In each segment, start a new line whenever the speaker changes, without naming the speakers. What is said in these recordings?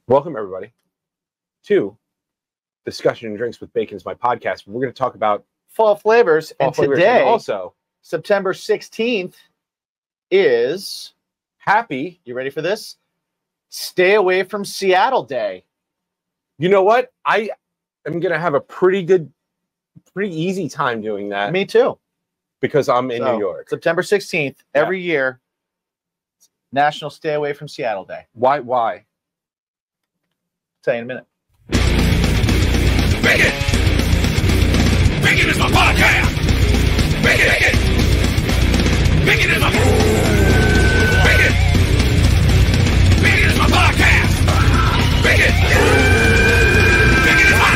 Welcome, everybody, to Discussion and Drinks with Bacon's my podcast. We're going to talk about
fall flavors.
fall
And
flavors,
today,
and also
September 16th, is,
happy.
you ready for this? Stay away from Seattle Day.
You know what? I am going to have a pretty easy time doing that.
Me too.
Because I'm in New York.
September 16th, every year, National Stay Away from Seattle Day.
Why?
Tell you in a minute.
Bacon! Bacon is my podcast! Bacon! Bacon is my... Bacon! Bacon is my podcast! Bacon! Bacon is my...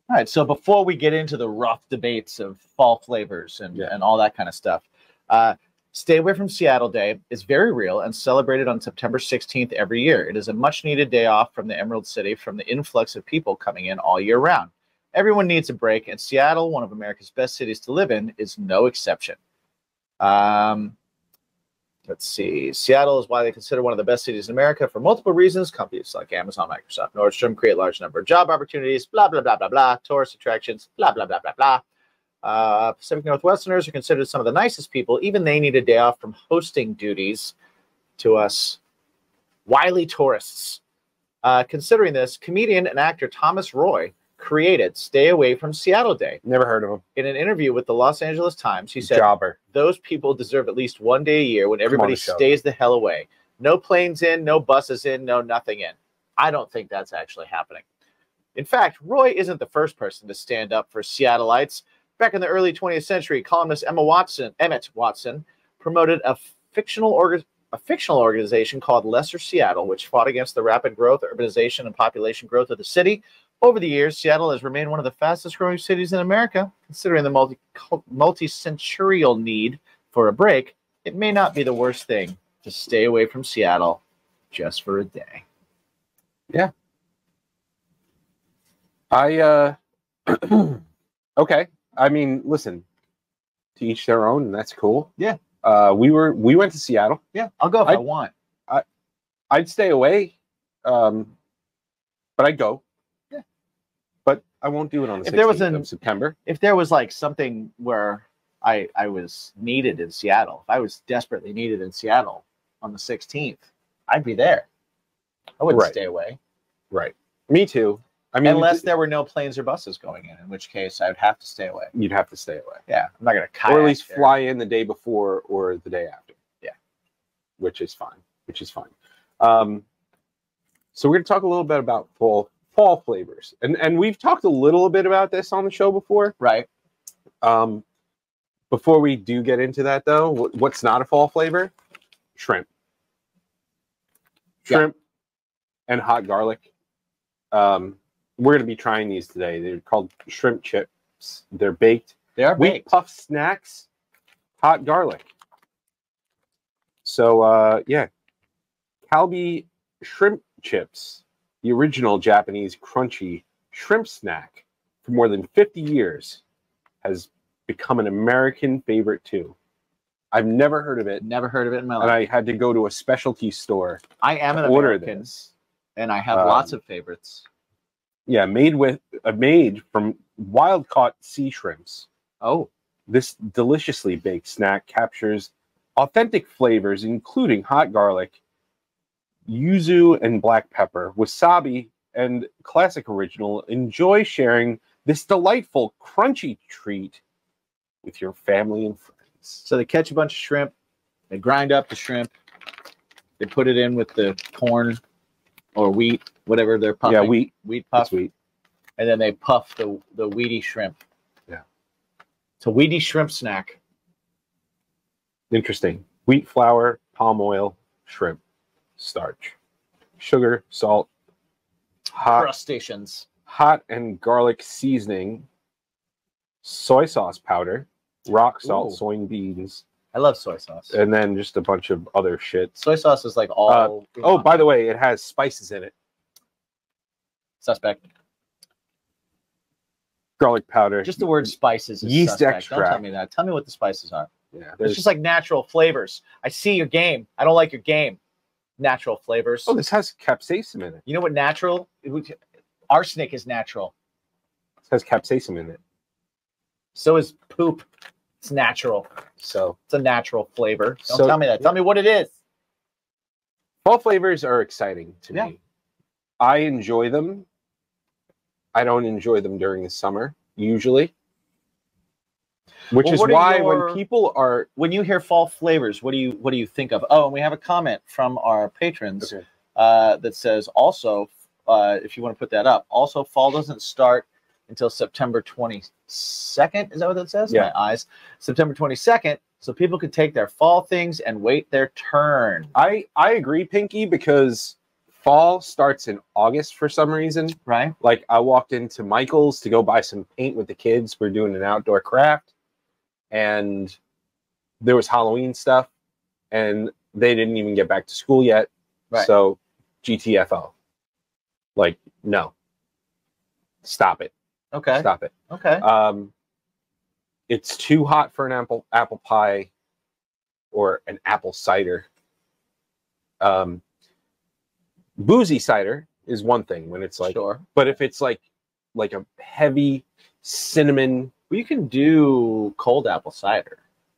All right, so before we get into the rough debates of fall flavors and all that kind of stuff, Stay Away from Seattle Day is very real and celebrated on September 16th every year. It is a much-needed day off from the Emerald City from the influx of people coming in all year round. Everyone needs a break, and Seattle, one of America's best cities to live in, is no exception. Let's see. Seattle is widely considered one of the best cities in America for multiple reasons. Companies like Amazon, Microsoft, Nordstrom create a large number of job opportunities, blah, blah, blah, blah, blah, tourist attractions, blah, blah, blah, blah, blah. Pacific Northwesterners are considered some of the nicest people. Even they need a day off from hosting duties to us wily tourists. Considering this, comedian and actor Thomas Roy created Stay Away from Seattle Day.
Never heard of him.
In an interview with the Los Angeles Times, he said,
Jobber.
Those people deserve at least one day a year when everybody stays the hell away. No planes in, no buses in, no nothing in. I don't think that's actually happening. In fact, Roy isn't the first person to stand up for Seattleites. Back in the early 20th century, columnist Emmett Watson promoted a fictional organization called Lesser Seattle, which fought against the rapid growth, urbanization, and population growth of the city. Over the years, Seattle has remained one of the fastest-growing cities in America. Considering the multi-centurial need for a break, it may not be the worst thing to stay away from Seattle just for a day.
Yeah. Okay. I mean, listen, to each their own, and that's cool.
Yeah.
We went to Seattle.
Yeah, I'll go if I want.
I'd stay away, but I'd go.
Yeah.
But I won't do it on the 16th of September.
If there was like something where I was needed in Seattle, if I was desperately needed in Seattle on the 16th, I'd be there. I wouldn't stay away.
Right. Me too. I mean,
unless there were no planes or buses going in which case I would have to stay away.
You'd have to stay away.
Yeah, I'm not going to kayak
or at least fly in the day before or the day after.
Yeah,
which is fine. So we're going to talk a little bit about fall flavors, and we've talked a little bit about this on the show before,
right?
Before we do get into that, though, what's not a fall flavor? Shrimp and hot garlic. We're going to be trying these today. They're called shrimp chips. They're baked.
They are baked.
Wheat puff snacks, hot garlic. So, Calbee shrimp chips, the original Japanese crunchy shrimp snack for more than 50 years, has become an American favorite too. I've never heard of it.
Never heard of it in my life.
And I had to go to a specialty store.
I am an American, and I have lots of favorites.
Yeah, made from wild-caught sea shrimps.
Oh.
This deliciously baked snack captures authentic flavors, including hot garlic, yuzu and black pepper, wasabi, and classic original. Enjoy sharing this delightful, crunchy treat with your family and friends.
So they catch a bunch of shrimp, they grind up the shrimp, they put it in with the corn or wheat, whatever they're puffing.
Yeah, wheat
puff.
It's wheat.
And then they puff the wheaty shrimp.
Yeah.
It's a wheaty shrimp snack.
Interesting. Wheat flour, palm oil, shrimp, starch, sugar, salt,
crustaceans,
hot and garlic seasoning, soy sauce powder, rock salt, soybeans.
I love soy sauce.
And then just a bunch of other shit.
Soy sauce is like all...
oh, by the way, it has spices in it.
Suspect.
Garlic powder.
Just the word spices is
yeast
suspect.
extract.
Don't tell me that. Tell me what the spices are.
Yeah,
It's just like natural flavors. I see your game. I don't like your game. Natural flavors.
oh, this has capsaicin in it.
You know what natural? Arsenic is natural.
It has capsaicin in it.
So is poop. It's natural.
So
It's a natural flavor. Don't
So-
tell me that. Tell me what it is.
fall flavors are exciting to
Yeah.
me. I enjoy them. I don't enjoy them during the summer usually, which
Well,
is
what are
why
your-
when people are
When you hear fall flavors, what do you think of? Oh, and we have a comment from our patrons
Okay.
that says also, if you want to put that up, also fall doesn't start until September 22nd. Is that what that says?
Yeah.
My eyes. September 22nd, so people could take their fall things and wait their turn.
I agree, Pinky, because fall starts in August for some reason.
Right?
Like I walked into Michael's to go buy some paint with the kids. We're doing an outdoor craft, and there was Halloween stuff, and they didn't even get back to school yet.
Right.
So GTFO. Like, no. Stop it.
Okay.
Stop it.
Okay.
It's too hot for an apple pie or an apple cider. Boozy cider is one thing when it's like,
Sure.
but if it's like a heavy cinnamon,
Well, you can do cold apple cider.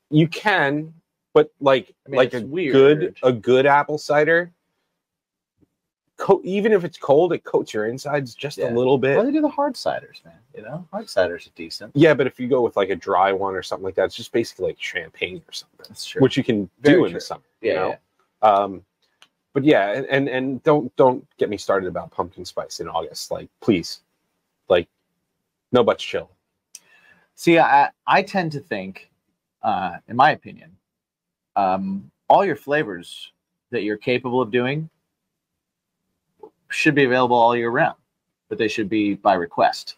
you can, but like
I mean,
like
it's
a
weird.
good apple cider, even if it's cold, it coats your insides just
Yeah.
a little bit.
Well, they do the hard ciders, man. You know, hard ciders are decent.
Yeah, but if you go with like a dry one or something like that, it's just basically like champagne or something,
That's true.
which you can
Very
do in
true.
the summer.
Yeah,
You know? But yeah, and don't get me started about pumpkin spice in August. Like, please, like, no butts chill.
See, I tend to think, in my opinion, all your flavors that you're capable of doing should be available all year round, but they should be by request,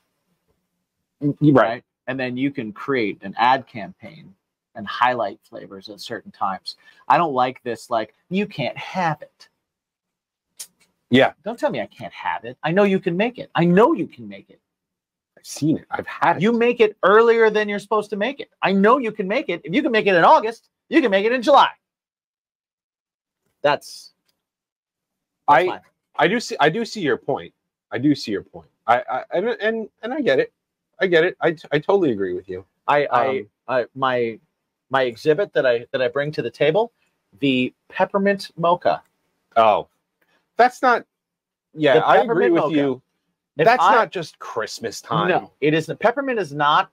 Right.
And then you can create an ad campaign and highlight flavors at certain times. I don't like this, like, you can't have it.
Yeah.
Don't tell me I can't have it. I know you can make it. I know you can make it.
I've seen it. I've had it.
You make it earlier than you're supposed to make it. I know you can make it. If you can make it in August, you can make it in July. That's
I do see your point. I do see your point. And I get it. I get it. I totally agree with you.
my exhibit that I bring to the table, the peppermint mocha.
Oh, that's not. Yeah,
The
I agree
peppermint
with
mocha.
you.
If
That's
I-
not just Christmas time.
No, it isn't. Peppermint is not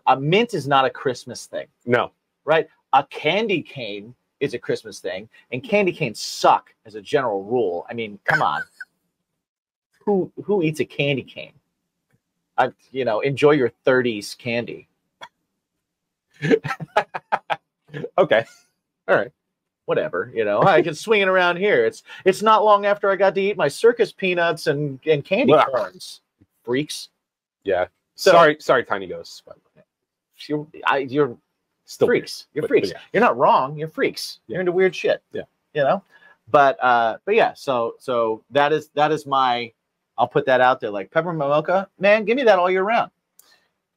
a mint is not a Christmas thing,
No.
right? A candy cane is a Christmas thing, and candy canes suck as a general rule. I mean, come on. Who eats a candy cane? Enjoy your 30s candy.
Okay. All right.
Whatever, I can swing it around here. It's not long after I got to eat my circus peanuts and candy
Blah.
corns. Freaks.
Yeah.
So-
sorry, tiny ghosts. But
You're
still
freaks. You're
But
freaks.
yeah.
You're not wrong. You're freaks.
Yeah.
You're into weird shit.
Yeah.
But yeah. So that is my. I'll put that out there. Like peppermint mocha, man. Give me that all year round.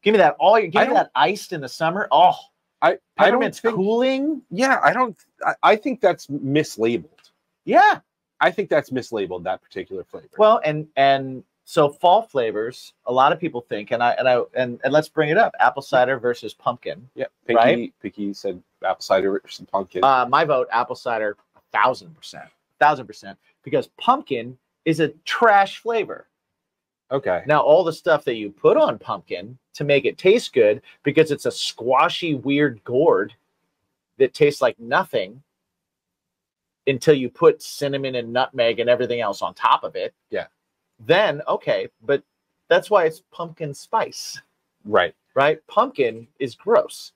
Give me that all year. Give me that iced in the summer. Oh,
I don't
peppermint's
think.
cooling.
Yeah, I think that's mislabeled.
Yeah.
I think that's mislabeled, that particular flavor.
Well, and so fall flavors. A lot of people think, and let's bring it up: apple cider versus pumpkin.
yeah,
right?
Pinky said apple cider versus pumpkin.
My vote, apple cider, 1,000%, because pumpkin is a trash flavor.
Okay.
Now, all the stuff that you put on pumpkin to make it taste good, because it's a squashy, weird gourd that tastes like nothing until you put cinnamon and nutmeg and everything else on top of it.
Yeah.
Then, okay, but that's why it's pumpkin spice,
Right.
right? Pumpkin is gross.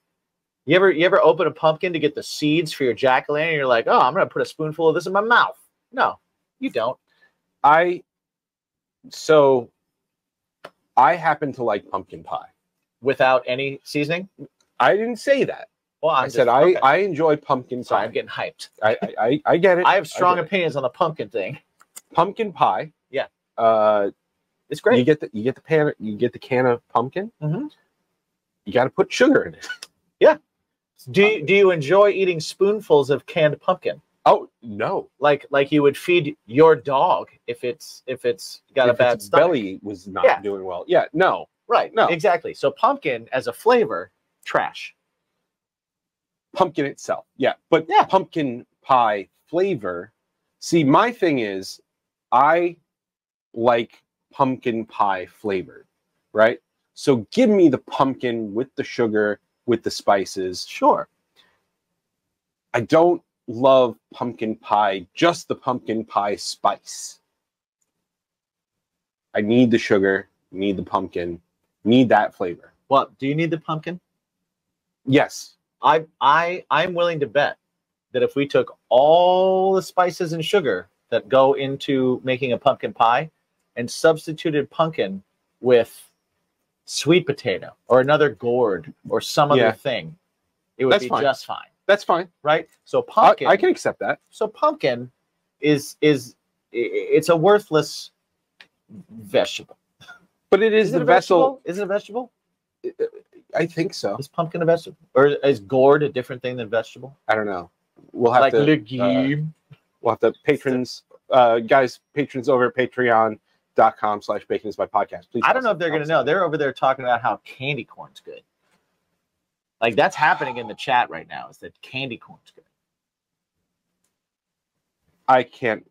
You ever open a pumpkin to get the seeds for your jack-o'-lantern and you're like, oh, I'm going to put a spoonful of this in my mouth. No, you don't.
I happen to like pumpkin pie.
Without any seasoning?
I didn't say that.
Well,
I said I enjoy pumpkin
Sorry,
pie.
I'm getting hyped.
I get it.
I have strong
get it.
opinions on the pumpkin thing.
Pumpkin pie.
Yeah.
It's
great.
You get the can of pumpkin.
Mhm.
You got to put sugar in it.
Yeah. Do you enjoy eating spoonfuls of canned pumpkin?
Oh no!
Like you would feed your dog if it's got a bad
its
stomach.
belly was not doing well. Yeah, no,
Right.
No.
Exactly. So pumpkin as a flavor, trash.
pumpkin itself. Yeah, but
Yeah.
pumpkin pie flavor. See, my thing is, I like pumpkin pie flavored, right? So give me the pumpkin with the sugar, with the spices.
Sure.
I don't love pumpkin pie, just the pumpkin pie spice. I need the sugar, need the pumpkin, need that flavor.
What? Do you need the pumpkin?
Yes.
I'm willing to bet that if we took all the spices and sugar that go into making a pumpkin pie and substituted pumpkin with sweet potato or another gourd or some other thing, it would
That's
be
fine.
just fine.
That's fine.
Right? So pumpkin,
I can accept that.
so pumpkin is it's a worthless vegetable.
But it is
Is
the
it a
vessel.
vegetable? Is it a vegetable?
I think so.
Is pumpkin a vegetable? Or is gourd a different thing than vegetable?
I don't know. We'll have
Like
to
legume.
we'll have to patrons guys, patrons over at patreon.com/baconismypodcast. Please.
I don't know if they're going to know. They're over there talking about how candy corn's good. Like that's happening in the chat right now. Is that candy corn's good?
I can't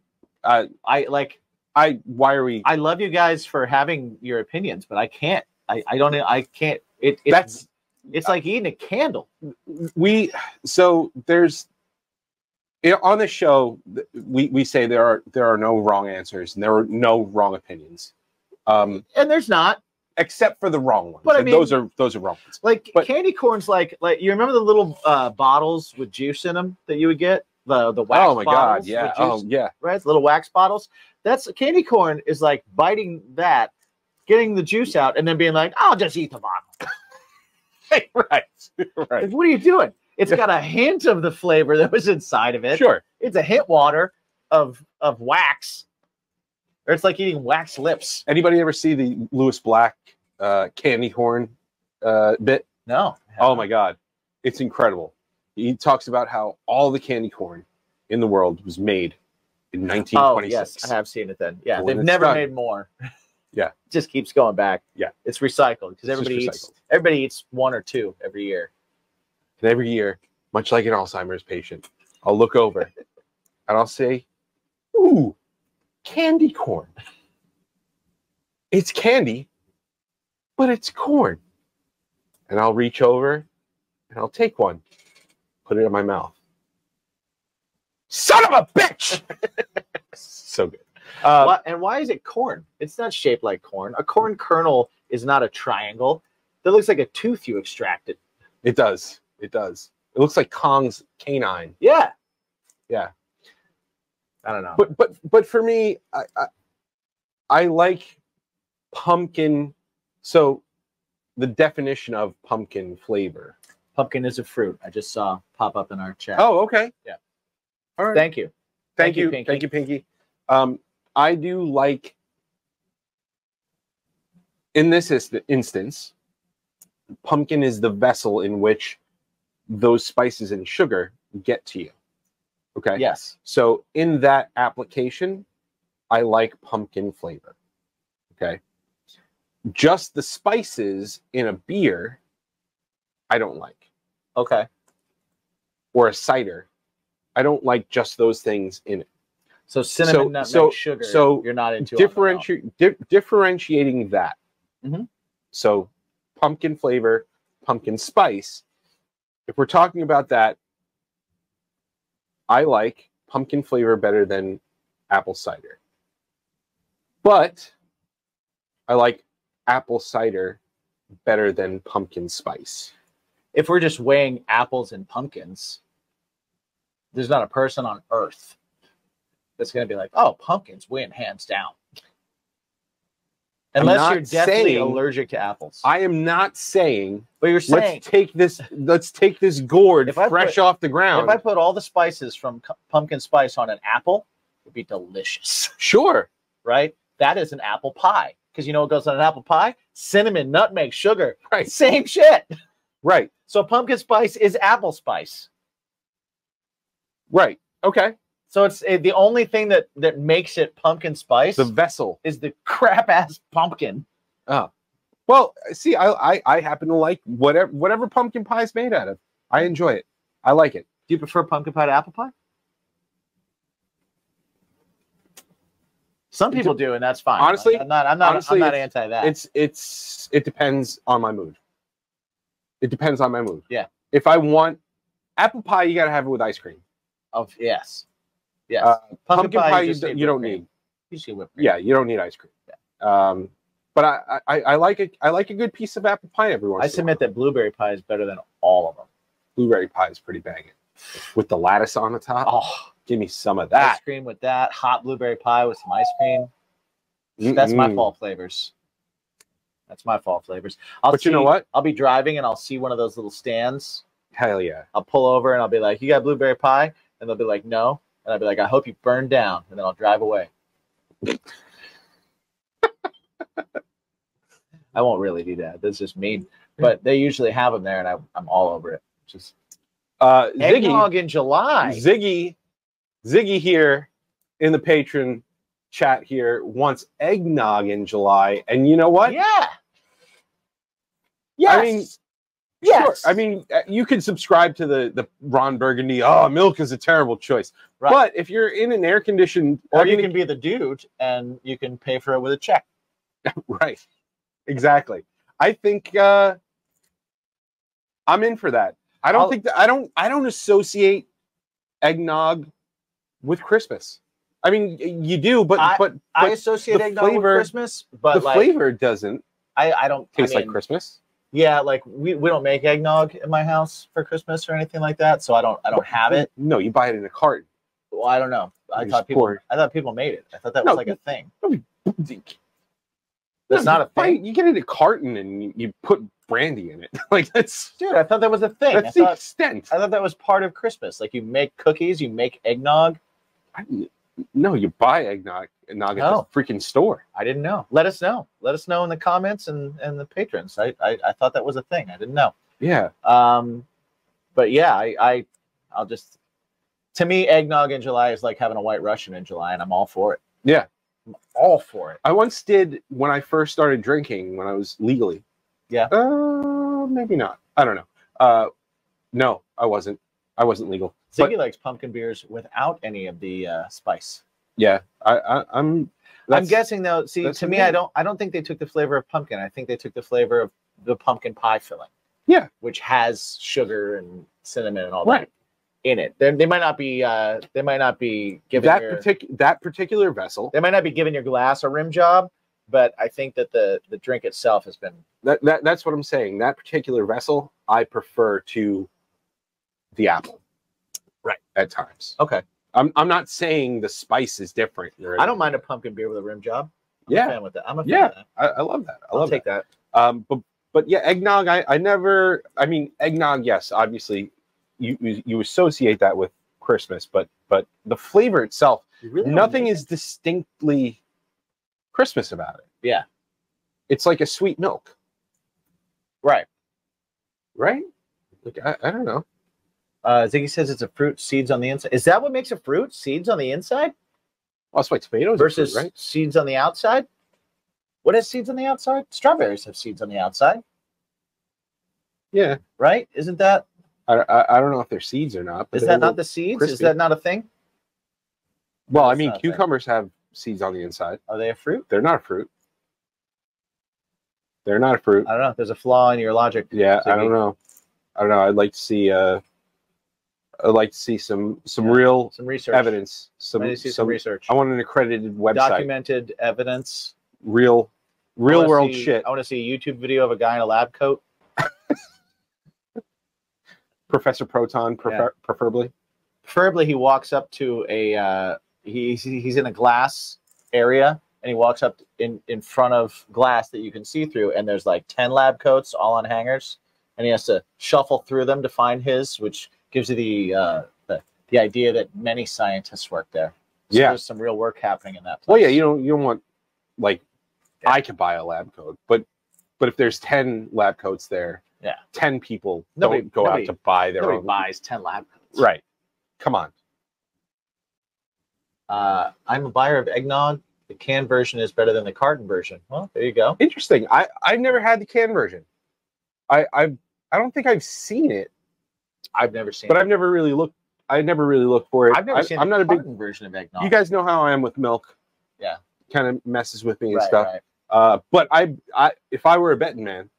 why are we
I love you guys for having your opinions, but I can't. I can't.
that's
It's like eating a candle.
so there's on the show we say there are no wrong answers and there are no wrong opinions.
And there's not.
Except for the wrong ones.
But I
And
mean-
those are wrong ones.
Like
But-
candy corn's like you remember the little bottles with juice in them that you would get? The wax
Oh my god,
bottles
yeah.
with
Oh
juice,
yeah.
right? Little wax bottles. That's candy corn is like biting that, getting the juice out, and then being like, I'll just eat the bottle.
Right.
Like,
Right.
what are you doing? It's got a hint of the flavor that was inside of it.
Sure.
It's a hint water of wax. Or it's like eating wax lips.
Anybody ever see the Lewis Black candy corn bit?
No.
Oh my god. It's incredible. He talks about how all the candy corn in the world was made in
Oh,
1926.
yes, I have seen it then. Yeah,
When
they've
it's
never
done.
made more.
Yeah.
It just keeps going back.
Yeah.
It's recycled because
It's
everybody
just
everybody eats one or two every year.
And every year, much like an Alzheimer's patient, I'll look over and I'll say, ooh, candy corn. It's candy, but it's corn. And I'll reach over and I'll take one, put it in my mouth. Son of a bitch! So good.
And why is it corn? It's not shaped like corn. A corn kernel is not a triangle. That looks like a tooth you extracted.
It does. It does. It looks like Kong's canine.
Yeah.
Yeah.
I don't know.
But for me, I like pumpkin. So the definition of pumpkin flavor.
Pumpkin is a fruit. I just saw pop up in our chat.
Oh, okay.
Yeah.
All right.
Thank you.
Thank you.
Pinky.
Thank you, Pinky. I do like, in this instance, pumpkin is the vessel in which those spices and sugar get to you. Okay.
Yes.
So in that application, I like pumpkin flavor. Okay. Just the spices in a beer, I don't like.
Okay.
Or a cider, I don't like just those things in it.
So cinnamon, nutmeg, sugar.
So
you're not into alcohol.
differentiating that.
Mhm.
So pumpkin flavor, pumpkin spice. If we're talking about that, I like pumpkin flavor better than apple cider. But I like apple cider better than pumpkin spice.
If we're just weighing apples and pumpkins, there's not a person on earth that's going to be like, oh, pumpkins win hands down.
I'm
Unless
not
you're deathly
saying-
allergic to apples.
I am not saying
But you're saying
let's take this gourd
If I
fresh
put-
off the ground.
if I put all the spices from pumpkin spice on an apple, it'd be delicious,
Sure.
right? That is an apple pie. Because you know what goes on an apple pie? Cinnamon, nutmeg, sugar.
Right.
Same shit.
Right.
So pumpkin spice is apple spice.
Right. Okay.
So it's the only thing that makes it pumpkin spice
The vessel.
is the crap ass pumpkin.
Oh. Well, see, I happen to like whatever pumpkin pie is made out of. I enjoy it. I like it.
Do you prefer pumpkin pie to apple pie? Some people do, and that's fine.
Honestly,
I'm not anti that.
It depends on my mood. It depends on my mood.
Yeah.
If I want apple pie, you gotta have it with ice cream.
Oh yes. Yes.
Pumpkin pie
just
you don't
whipped cream.
need.
You just need whipped cream.
Yeah, you don't need ice cream.
Yeah.
But I like it. I like a good piece of apple pie every once.
I submit that blueberry pie is better than all of them.
Blueberry pie is pretty banging, with the lattice on the top.
Oh,
give me some of
ice
that.
cream with that hot blueberry pie with some ice cream. That's my fall flavors. That's my fall flavors.
But you know what?
I'll be driving and I'll see one of those little stands.
Hell yeah.
I'll pull over and I'll be like, "You got blueberry pie?" And they'll be like, "No." And I'll be like, "I hope you burn down." And then I'll drive away. I won't really do that. That's just mean. But they usually have them there, and I'm all over it. Just eggnog in July.
Ziggy here in the patron chat here wants eggnog in July, and you know what?
Yeah. Yes.
I mean,
yes.
sure. I mean, you could subscribe to the Ron Burgundy. Oh, milk is a terrible choice.
Right.
But if you're in an air conditioned,
or you can be the dude and you can pay for it with a check.
Right. Exactly. I think I'm in for that. I don't associate eggnog with Christmas. I mean, you do, but
I associate eggnog with Christmas, but
the flavor doesn't.
I don't
taste like Christmas.
Yeah, like we don't make eggnog in my house for Christmas or anything like that, so I don't have it.
No, you buy it in a carton.
Well, I don't know. I thought people made it. I thought that was like a thing. That's not a thing.
You get it in a carton and you put brandy in it. Like that's
dude. I thought that was a thing.
That's the extent.
I thought that was part of Christmas. Like you make cookies, you make eggnog.
No, you buy eggnog at the freaking store.
I didn't know. Let us know. Let us know in the comments and the patrons. I thought that was a thing. I didn't know.
Yeah.
But yeah, I'll just. To me, eggnog in July is like having a White Russian in July, and I'm all for it.
Yeah.
I'm all for it.
I once did when I first started drinking when I was legally.
Yeah.
Maybe not. I don't know. No, I wasn't. I wasn't legal.
Ziggy likes pumpkin beers without any of the spice.
Yeah, I'm
guessing though. See, to me, I don't think they took the flavor of pumpkin. I think they took the flavor of the pumpkin pie filling.
Yeah,
which has sugar and cinnamon and all that in it. They might not be. They might not be giving
that particular vessel.
They might not be giving your glass a rim job, but I think that the drink itself has been.
That's what I'm saying. That particular vessel, I prefer to the apple.
Right.
At times.
Okay.
I'm not saying the spice is different.
I don't mind a pumpkin beer with a rim job. I'm a fan with that. I'm a fan of that.
I love that.
I'll take that.
But yeah, eggnog. I mean, eggnog. Yes, obviously, you associate that with Christmas, but the flavor itself, really nothing is distinctly Christmas about it.
Yeah.
It's like a sweet milk.
Right.
Right. Like I don't know.
Ziggy says it's a fruit, seeds on the inside. Is that what makes a fruit? Seeds on the inside?
Well, that's why tomatoes
versus
are fruit, right?
Seeds on the outside? What has seeds on the outside? Strawberries have seeds on the outside.
Yeah.
Right? Isn't that?
I don't know if they're seeds or not. But
is that not the seeds? Crispy. Is that not a thing?
Well, I mean, cucumbers have seeds on the inside.
Are they a fruit?
They're not a fruit. They're not a fruit.
I don't know. There's a flaw in your logic.
Yeah, Ziggy. I don't know. I'd like to see some real
research
evidence. Some
research.
I want an accredited website.
Documented evidence.
Real world shit.
I want to see a YouTube video of a guy in a lab coat.
Professor Proton, preferably.
Preferably, he walks up to a he's in a glass area, and he walks up in front of glass that you can see through, and there's like 10 lab coats all on hangers, and he has to shuffle through them to find his, which gives you the idea that many scientists work there. So there's some real work happening in that place.
Well, yeah, you don't want I could buy a lab coat, but if there's 10 lab coats there,
Yeah.
10 people
Nobody-
don't go
nobody-
out to buy their
Nobody
own.
buys 10 lab coats.
Right. Come on.
I'm a buyer of eggnog. The canned version is better than the carton version. Well, there you go.
Interesting. I've never had the canned version. I don't think I've seen it,
I've never seen
but
it.
I've never really looked. I never really looked for it.
I've never seen
I'm
the
not a big.
carton version of eggnog.
You guys know how I am with milk.
Yeah.
Kind of messes with me and
Right,
stuff.
right.
But I if I were a betting man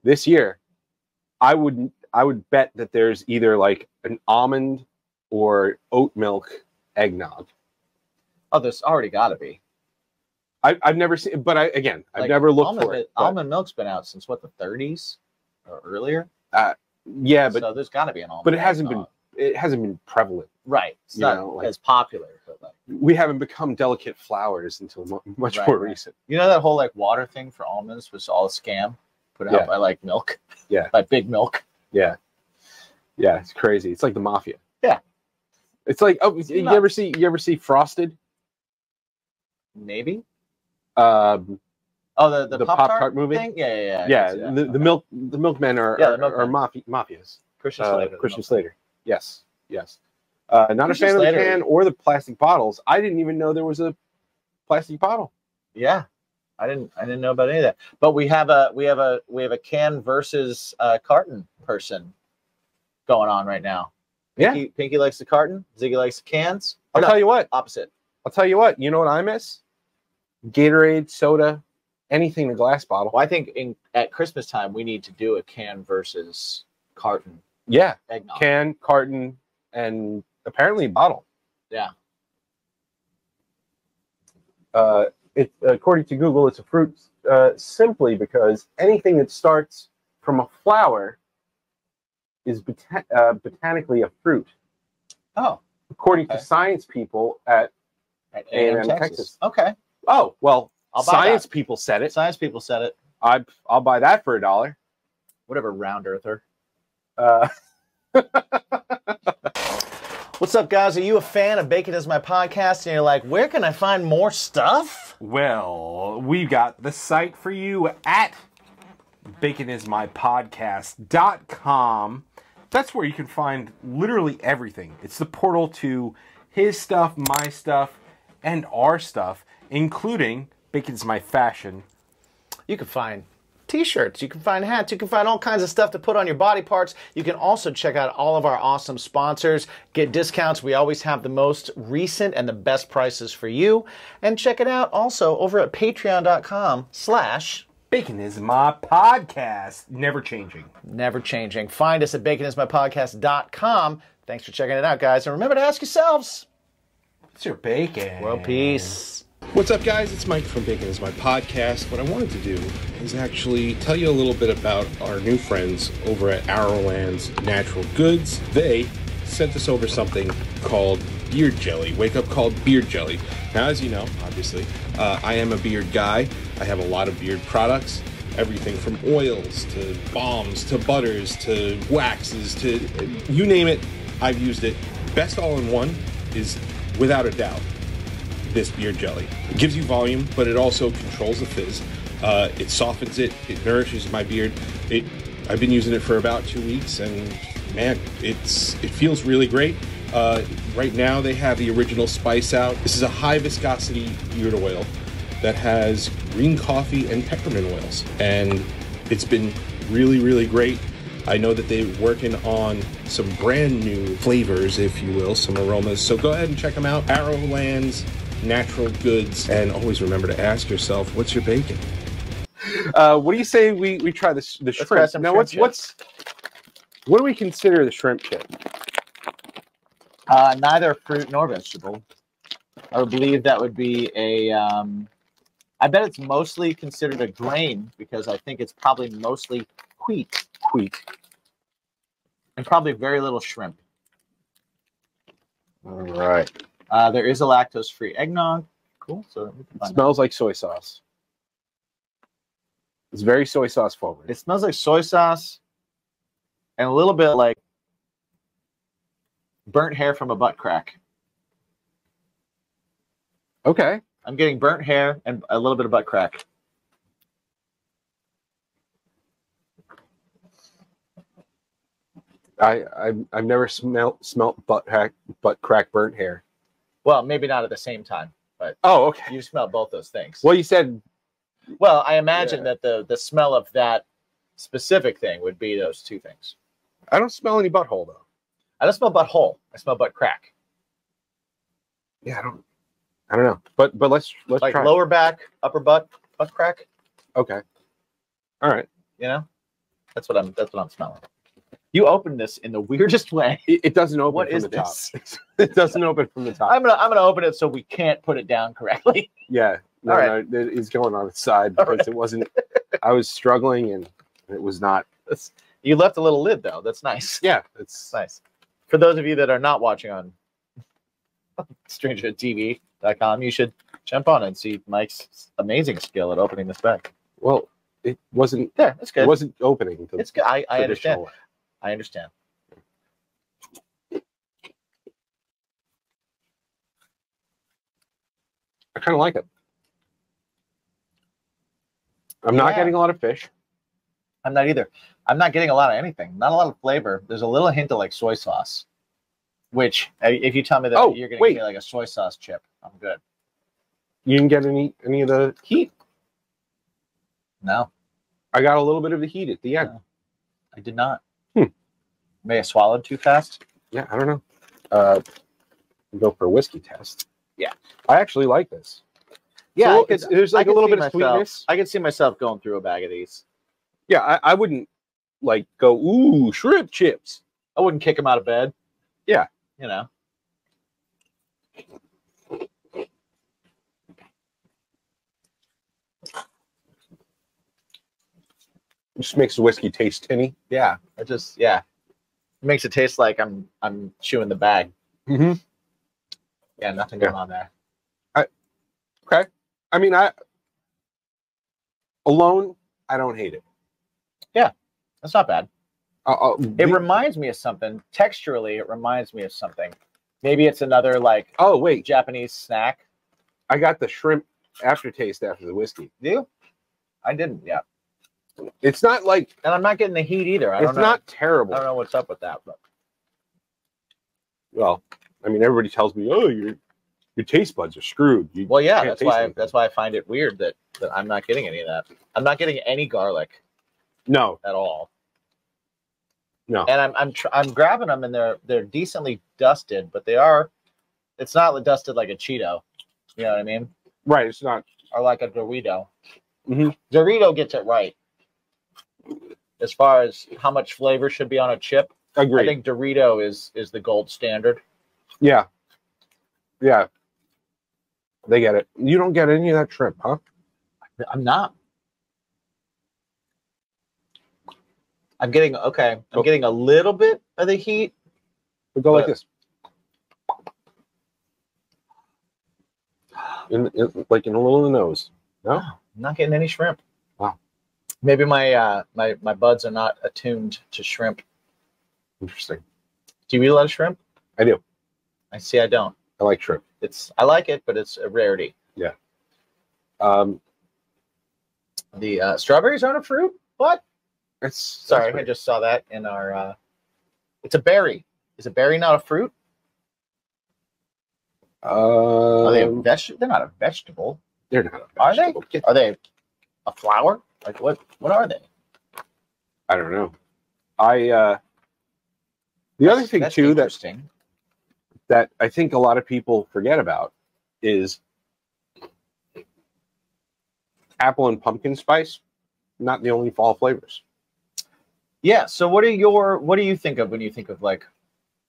this year, I would bet that there's either like an almond or oat milk eggnog.
Oh, there's already got to be.
I've never seen, but I've
Like,
never looked
almond,
for it. But,
Almond milk's been out since what, the 30s or earlier?
yeah, but
so there's got to be an almond.
but it hasn't
eggnog.
it hasn't been prevalent.
Right. It's
you
not
know, like-
as popular. But like,
We haven't become delicate flowers until much
Right,
more
right.
recent.
you know that whole like water thing for almonds was all a scam put out
Yeah.
by like milk.
Yeah.
By Big Milk.
Yeah, it's crazy. It's like the mafia.
Yeah.
It's like you
nuts.
ever see Frosted?
Maybe.
Um,
Oh, the
The
Pop-Tart
Pop-Tart movie?
thing? Yeah. I
yeah,
can see that.
the
Okay.
milkmen are
Yeah, the milkmen.
mafias.
Christian Slater.
Christian Slater. Yes. Not a
Christian
fan
Slater.
of the can or the plastic bottles. I didn't even know there was a plastic bottle.
Yeah. I didn't know about any of that. But we have a can versus carton person going on right now.
Yeah.
Pinky likes the carton, Ziggy likes the cans.
I'll tell you what.
Opposite.
You know what I miss? Gatorade, soda, anything in a glass bottle.
Well, I think at Christmas time we need to do a can versus carton
Yeah.
eggnog.
Can, carton, and apparently bottle.
Yeah.
According to Google, it's a fruit simply because anything that starts from a flower is botanically a fruit.
Oh,
According
Okay.
to science people at
at
A&M
A&M
Texas.
Texas. Okay.
oh well,
I'll buy
science
that.
people said it.
Science people said it.
I'll buy that for $1.
Whatever, round earther.
Uh,
What's up, guys? Are you a fan of Bacon Is My Podcast? And you're like, where can I find more stuff?
Well, we've got the site for you at baconismypodcast.com. That's where you can find literally everything. It's the portal to his stuff, my stuff, and our stuff, including Bacon's My Fashion.
You can find t-shirts, you can find hats, you can find all kinds of stuff to put on your body parts. You can also check out all of our awesome sponsors, get discounts. We always have the most recent and the best prices for you. And check it out also over at patreon.com/
Bacon is my podcast. Never changing.
never changing. Find us at baconismypodcast.com. Thanks for checking it out, guys. And remember to ask yourselves,
It's your bacon.
world peace.
What's up, guys? It's Mike from Bacon Is My Podcast. What I wanted to do is actually tell you a little bit about our new friends over at Arrowlands Natural Goods. They sent us over something called Beard Jelly. Wake Up Called Beard Jelly. Now, as you know, obviously, I am a beard guy. I have a lot of beard products. Everything from oils to balms to butters to waxes to you name it, I've used it. Best all-in-one is, without a doubt, this beard jelly. It gives you volume, but it also controls the fizz. It softens it. It nourishes my beard. I've been using it for about 2 weeks, and man, it feels really great. Right now, they have the original spice out. This is a high viscosity beard oil that has green coffee and peppermint oils, and it's been really, really great. I know that they're working on some brand new flavors, if you will, some aromas. So go ahead and check them out. Arrowlands Natural Goods, and always remember to ask yourself, what's your bacon? What do you say we try the
try
shrimp?
some
Now,
shrimp
what do we consider the shrimp chip?
Neither fruit nor vegetable. I would believe that would be a. I bet it's mostly considered a grain because I think it's probably mostly wheat. And probably very little shrimp.
All right.
There is a lactose-free eggnog. Cool. So we can
It
find
smells like soy sauce. It's very soy sauce forward.
that. It smells like soy sauce and a little bit like burnt hair from a butt crack.
Okay.
I'm getting burnt hair and a little bit of butt crack.
I've never smelt butt crack burnt hair.
Well, maybe not at the same time, but
Oh, okay.
you smell both those things.
Well, you said
Well, I imagine that the smell of that specific thing would be those two things.
I don't smell any butthole though.
I don't smell butthole. I smell butt crack.
Yeah, I don't know. But let's
Like
try.
lower back, upper butt crack.
Okay. All right.
You know, that's what I'm smelling. You opened this in the weirdest way.
It doesn't open
What
from
is
the
this?
top. It doesn't open from the top.
I'm gonna open it so we can't put it down correctly.
Yeah. No,
All right.
no, it's going on its side
All
because
right.
it wasn't. I was struggling and it was not.
You left a little lid though. That's nice.
Yeah,
It's
it's
nice. For those of you that are not watching on StrangerTV.com, you should jump on and see Mike's amazing skill at opening this bag.
well, it wasn't.
Yeah, that's
It
good.
wasn't opening. The
It's good. I understand.
traditional way.
I understand.
I kind of like it. I'm not
Yeah.
getting a lot of fish.
I'm not either. I'm not getting a lot of anything. Not a lot of flavor. There's a little hint of like soy sauce, which if you tell me that
Oh,
you're going to
wait.
get like a soy sauce chip, I'm good.
You didn't get any of the heat.
No,
I got a little bit of the heat at the end.
No. I did not.
Hmm.
May have swallowed too fast.
Yeah, I don't know. Go for a whiskey test.
Yeah.
I actually like this.
Yeah,
So
I could-
there's
I
like a
could
little
see
bit of
myself-
sweetness.
I could see myself going through a bag of these.
Yeah, I wouldn't like go, ooh, shrimp chips.
I wouldn't kick him out of bed.
Yeah.
You know.
It just makes the whiskey taste tinny.
Yeah. It makes it taste like I'm chewing the bag.
Mm-hmm.
Yeah, nothing
Yeah.
going on there.
Okay. I mean, alone, I don't hate it.
That's not bad. It
The-
reminds me of something. Texturally, it reminds me of something. Maybe it's another like
oh, wait.
Japanese snack.
I got the shrimp aftertaste after the whiskey.
Do you? I didn't, yeah.
It's not like,
And I'm not getting the heat either. I
it's
don't know.
not
I
terrible.
don't know what's up with that, but
Well, I mean, everybody tells me, oh, your taste buds are screwed. You
well, yeah,
can't
that's
taste
why
anything.
that's why I find it weird that I'm not getting any of that. I'm not getting any garlic
No,
at all.
no.
And I'm grabbing them and they're decently dusted, but they are. It's not dusted like a Cheeto. You know what I mean?
Right. It's not.
Or like a Dorito.
Mhm.
Dorito gets it right. As far as how much flavor should be on a chip,
Agreed.
I think Dorito is the gold standard.
Yeah. Yeah. They get it. You don't get any of that shrimp, huh?
I'm not. I'm getting okay. I'm getting a little bit of the heat.
We go like
But-
this. Like in a little in the nose. No?
I'm not getting any shrimp.
Wow.
Maybe my my buds are not attuned to shrimp.
Interesting.
Do you eat a lot of shrimp?
I do.
I see. I don't.
I like shrimp.
I like it, but it's a rarity. The strawberries aren't a fruit. What?
It's
Sorry, I just saw that in our. It's a berry. Is a berry not a fruit? Are they a vegetable? They're not a vegetable.
They're not. A
Are they?
vegetable.
Are they a flower? Like what? What are they?
I don't know. The other thing
That's
too
interesting.
that I think a lot of people forget about is apple and pumpkin spice. Not the only fall flavors.
Yeah. So what do you think of when you think of like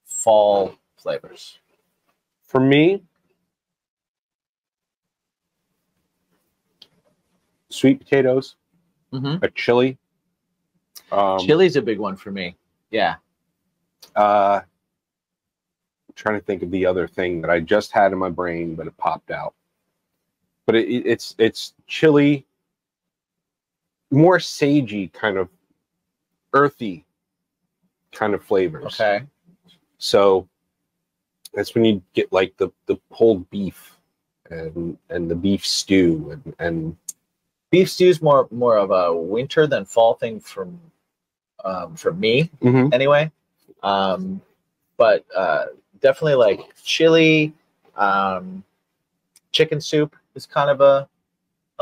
fall flavors?
For me, sweet potatoes,
Mm-hmm.
a chili.
Chili's a big one for me. Yeah.
I'm trying to think of the other thing that I just had in my brain, but it popped out. But it's chili, more sagey kind of earthy kind of flavors.
Okay.
So that's when you get like the pulled beef and the beef stew and
Beef stew's more of a winter than fall thing for me
Mhm.
anyway. But definitely like chili, chicken soup is kind of a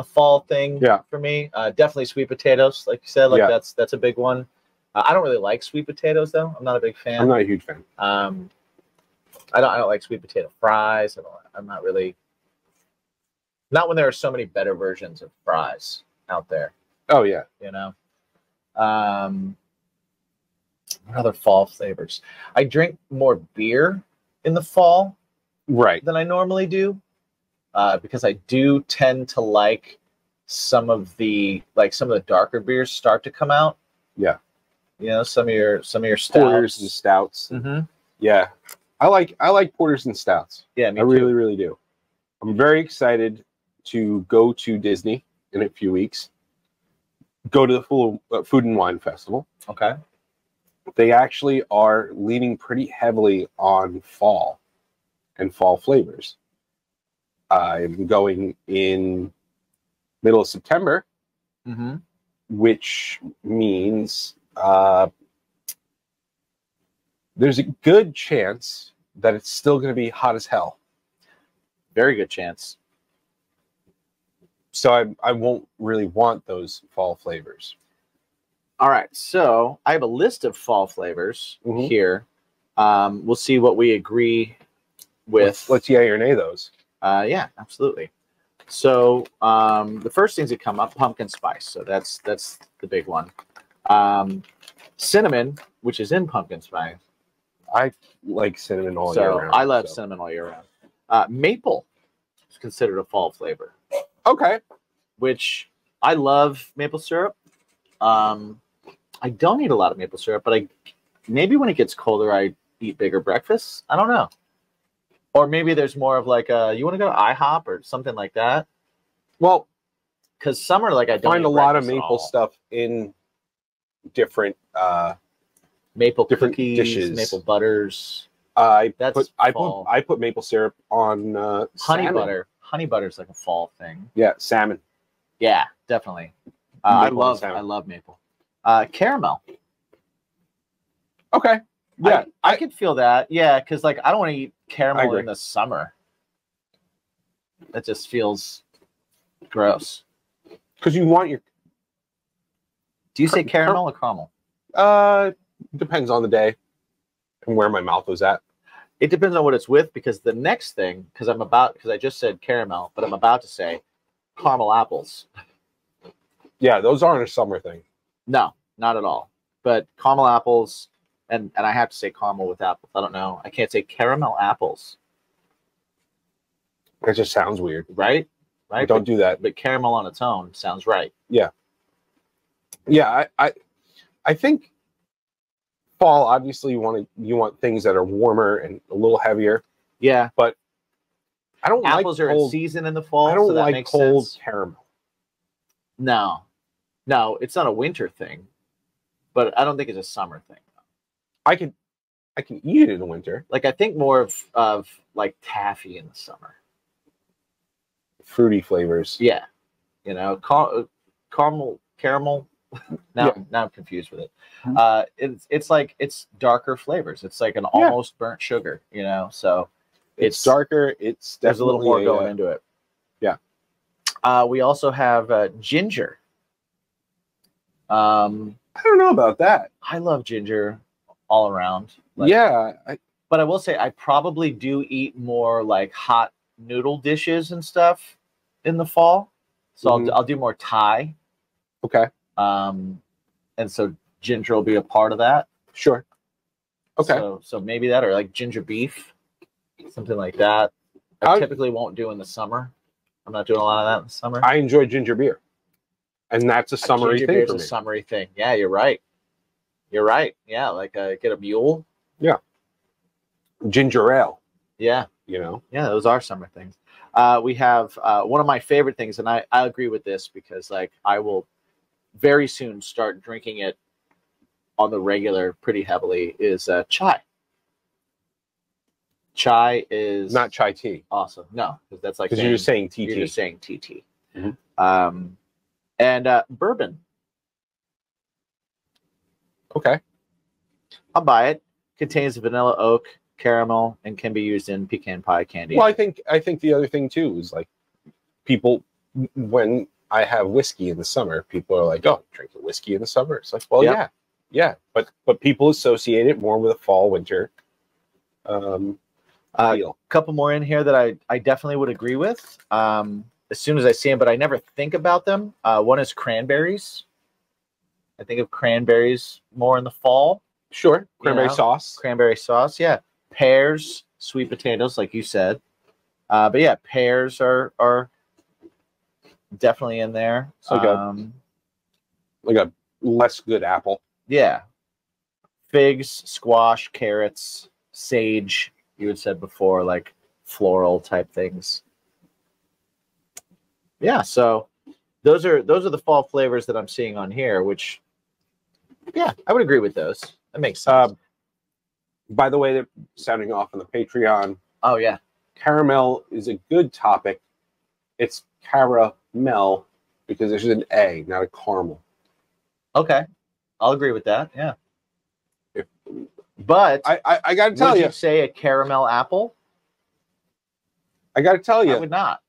fall thing for me. Definitely sweet potatoes, like you said, like that's a big one. I don't really like sweet potatoes though. I'm not a big fan.
I'm not a huge fan.
I don't like sweet potato fries. I'm not really. Not when there are so many better versions of fries out there.
Oh yeah.
You know. What other fall flavors? I drink more beer in the fall,
right,
than I normally do, because I do tend to like some of the darker beers start to come out.
Yeah.
You know, some of your stouts.
Porters and stouts.
Mm-hmm.
Yeah, I like porters and stouts.
Yeah, me
I
too.
really do. I'm very excited to go to Disney in a few weeks. Go to the Food and Wine Festival.
Okay.
They actually are leaning pretty heavily on fall and fall flavors. I'm going in middle of September, which means there's a good chance that it's still going to be hot as hell.
Very good chance.
So I won't really want those fall flavors.
All right, so I have a list of fall flavors here. We'll see what we agree with.
Let's yay or nay those.
Yeah, absolutely. So the first things that come up, pumpkin spice. So that's the big one. Cinnamon, which is in pumpkin spice.
I like cinnamon all year round.
I love cinnamon all year round. Maple is considered a fall flavor.
Okay.
Which I love maple syrup. I don't eat a lot of maple syrup, but maybe when it gets colder, I eat bigger breakfasts. I don't know. Or maybe there's more of like you want to go to IHOP or something like that.
Well,
because summer, like I don't
find a lot of maple stuff in different
maple
different
cookies,
dishes,
maple butters.
I put maple syrup on
honey
salmon.
butter. Honey butter is like a fall thing.
Yeah, salmon.
Yeah, definitely. I love maple. Caramel.
Okay. Yeah,
I could feel that. Yeah, because like I don't want to eat caramel in the summer. That just feels gross.
Because you want your.
Do you say caramel or caramel?
Depends on the day and where my mouth was at.
It depends on what it's with, because the next thing, because I just said caramel, but I'm about to say caramel apples.
Yeah, those aren't a summer thing.
No, not at all. But caramel apples, and I have to say caramel with apples. I don't know. I can't say caramel apples.
It just sounds weird.
Right? Right?
Don't do that.
But caramel on its own sounds right.
Yeah. Yeah, I think fall, obviously you want things that are warmer and a little heavier.
Yeah.
But I don't like
apples are in season in the fall.
I don't
so that
like
makes
cold
sense.
caramel.
No, it's not a winter thing, but I don't think it's a summer thing.
I can eat it in the winter.
Like I think more of like taffy in the summer.
Fruity flavors.
Yeah, you know, caramel. Now I'm confused with it. It's like it's darker flavors. It's like an almost burnt sugar, you know. So
it's darker. It's
there's a little more going into it.
Yeah.
We also have ginger.
I don't know about that.
I love ginger all around.
But
I will say I probably do eat more like hot noodle dishes and stuff in the fall. So I'll do more Thai.
Okay.
And so ginger will be a part of that.
Sure. Okay.
So maybe that, or like ginger beef, something like that. I typically won't do in the summer. I'm not doing a lot of that in the summer.
I enjoy ginger beer, and that's a summery
ginger
thing
beer's
for
a
me.
summery thing. Yeah, you're right. You're right. Yeah, like get a mule.
Yeah. Ginger ale.
Yeah.
You know.
Yeah, those are summer things. We have one of my favorite things, and I agree with this because like I will very soon start drinking it on the regular pretty heavily, is chai. Chai is
not chai tea.
Awesome. No, because that's like
because you're just saying TT.
You're just saying TT.
Mm-hmm.
And bourbon.
Okay.
I'll buy it. contains vanilla oak, caramel, and can be used in pecan pie candy.
Well, I think the other thing too is like people, when I have whiskey in the summer, people are like, "Oh, drinking whiskey in the summer." It's like, well,
Yep.
yeah, but people associate it more with a fall winter feel.
A couple more in here that I definitely would agree with as soon as I see them, but I never think about them. One is cranberries. I think of cranberries more in the fall.
Sure, cranberry
know,
sauce.
Cranberry sauce, yeah. Pears, sweet potatoes, like you said. But yeah, pears are definitely in there.
Like a less good apple.
Yeah. Figs, squash, carrots, sage, you had said before, like floral type things. Yeah, so those are the fall flavors that I'm seeing on here, which yeah, I would agree with those. That makes sense.
By the way, they're sounding off on the Patreon.
Oh yeah.
Caramel is a good topic. It's caramel because there's an A, not a caramel.
Okay. I'll agree with that. Yeah. But
I got to tell
would
you,
you say a caramel apple?
I got to tell
I
you,
would not.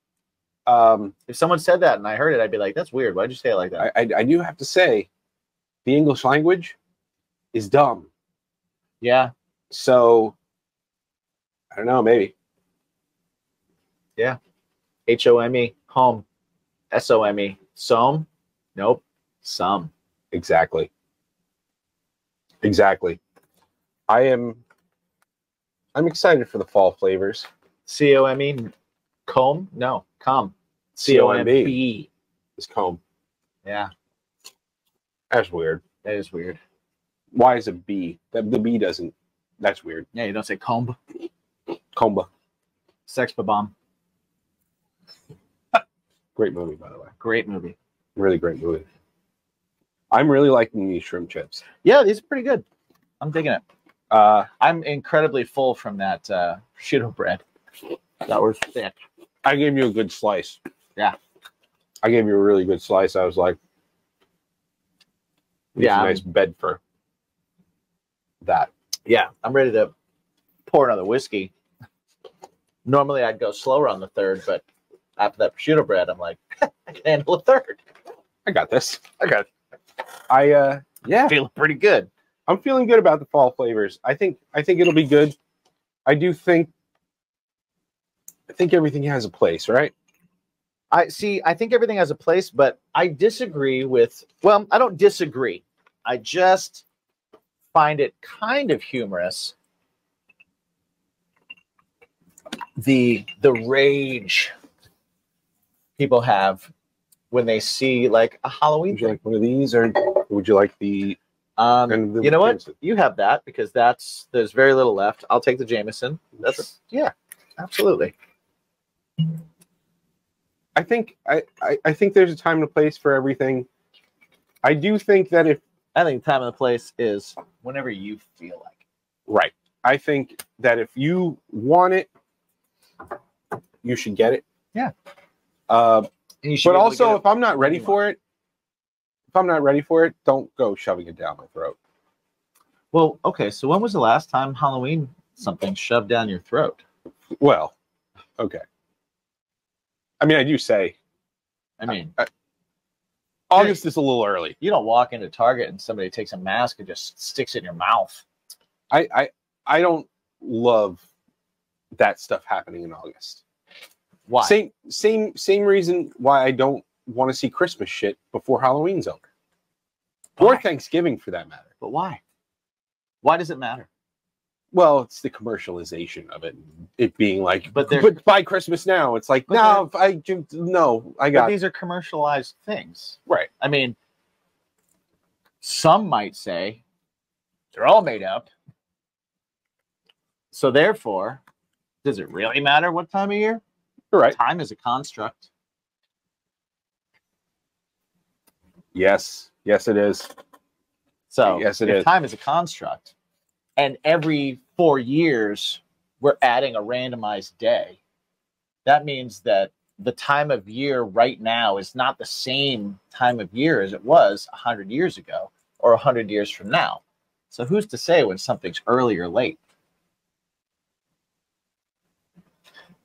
um,
If someone said that and I heard it, I'd be like, "That's weird. Why'd you say it like that?"
I do have to say, the English language is dumb.
Yeah.
So, I don't know, maybe.
HOME, home. SOME, some. Nope. Some.
Exactly. I'm excited for the fall flavors.
COME, comb? No, come. COMB.
It's comb.
Yeah,
That's weird.
that is weird.
Why is a B? The B doesn't. That's weird.
Yeah, you don't say comb.
Comba.
Sex bomb.
Great movie, by the way.
Great movie.
Really great movie. I'm really liking these shrimp chips.
Yeah, these are pretty good. I'm digging it.
Uh,
I'm incredibly full from that prosciutto bread. That was thick.
I gave you a good slice.
Yeah.
I gave you a really good slice. I was like,
Yeah,
a nice bed for that.
Yeah, I'm ready to pour another whiskey. Normally, I'd go slower on the third, but after that prosciutto bread, I'm like, I can handle a third.
I got this.
Okay.
Yeah,
Feeling pretty good.
I'm feeling good about the fall flavors. I think it'll be good. I think everything has a place, right?
I think everything has a place, but I disagree with, well, I don't disagree. I just find it kind of humorous. The rage people have when they see like a Halloween
Would you
thing.
like one of these, or would you like the?
You know what? You have that because there's very little left. I'll take the Jameson. That's yeah, absolutely.
I think there's a time and a place for everything. I do think that
I think time and the place is whenever you feel like it.
right. I think that if you want it, you should get it.
Yeah.
But
And you should be able to
also,
get it
if I'm not
when
ready
you
for it, don't go shoving it down my throat.
Well, okay. So when was the last time Halloween something shoved down your throat?
Well, okay. I mean, I do say
I mean,
August is a little early.
you don't walk into Target and somebody takes a mask and just sticks it in your mouth.
I don't love that stuff happening in August.
Why?
Same reason why I don't want to see Christmas shit before Halloween's over. Or
Why?
Thanksgiving for that matter.
But why? Why does it matter?
Well, it's the commercialization of it. It being like,
But
but buy Christmas now. It's like,
But
no, I
But
got
these are commercialized things.
right.
I mean, some might say they're all made up. So therefore, does it really matter what time of year?
You're right.
Time is a construct.
Yes, it is.
So
Yes, it
if
is.
time is a construct, and every 4 years we're adding a randomized day, that means that the time of year right now is not the same time of year as it was 100 years ago or 100 years from now. So who's to say when something's early or late?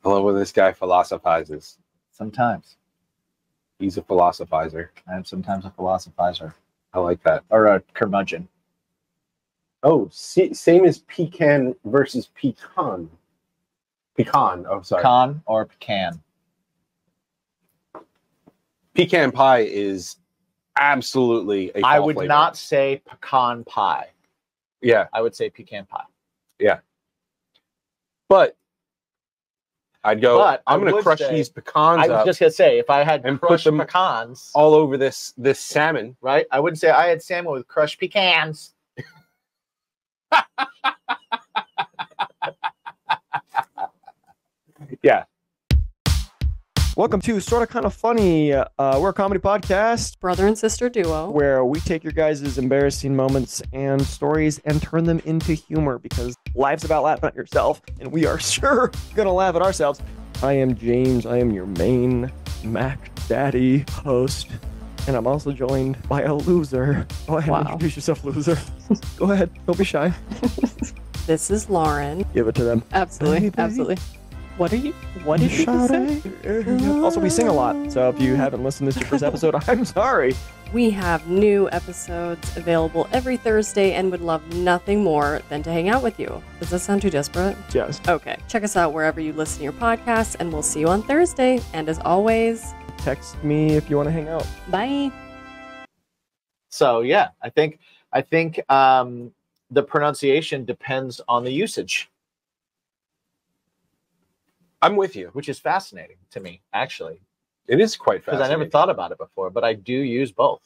I love when this guy philosophizes.
Sometimes.
He's a philosophizer.
I am sometimes a philosophizer.
I like that.
Or a curmudgeon.
Oh, same as pecan versus pecan. Pecan. Oh, sorry.
Pecan or pecan?
Pecan pie is absolutely a fall
I would
flavor.
not say pecan pie.
Yeah,
I would say pecan pie.
but I'd go.
But I
I'm going to
would
crush
say-
these pecans
I was
up
just gonna say if I had
and put
crushed
them
pecans,
all over this salmon.
right? I wouldn't say I had salmon with crushed pecans.
Yeah,
Welcome to Sorta Kinda Funny. We're a comedy podcast
Brother and sister duo.
where we take your guys' embarrassing moments and stories and turn them into humor because life's about laughing at yourself, and we are sure gonna laugh at ourselves. I am James. I am your main Mac Daddy host, and I'm also joined by a loser. Go ahead and
Wow.
introduce yourself, loser. Go ahead. Don't be shy.
This is Lauren.
Give it to them.
Absolutely,
Baby.
absolutely. What did you just say?
Also, we sing a lot, so if you haven't listened to this your first episode, I'm sorry.
We have new episodes available every Thursday and would love nothing more than to hang out with you. Does that sound too desperate?
Yes.
Okay. Check us out wherever you listen to your podcasts, and we'll see you on Thursday. And as always,
Text me if you want to hang out.
bye.
So yeah, I think the pronunciation depends on the usage,
I'm with you.
which is fascinating to me, actually,
It is quite
because
fascinating.
I never thought about it before, but I do use both.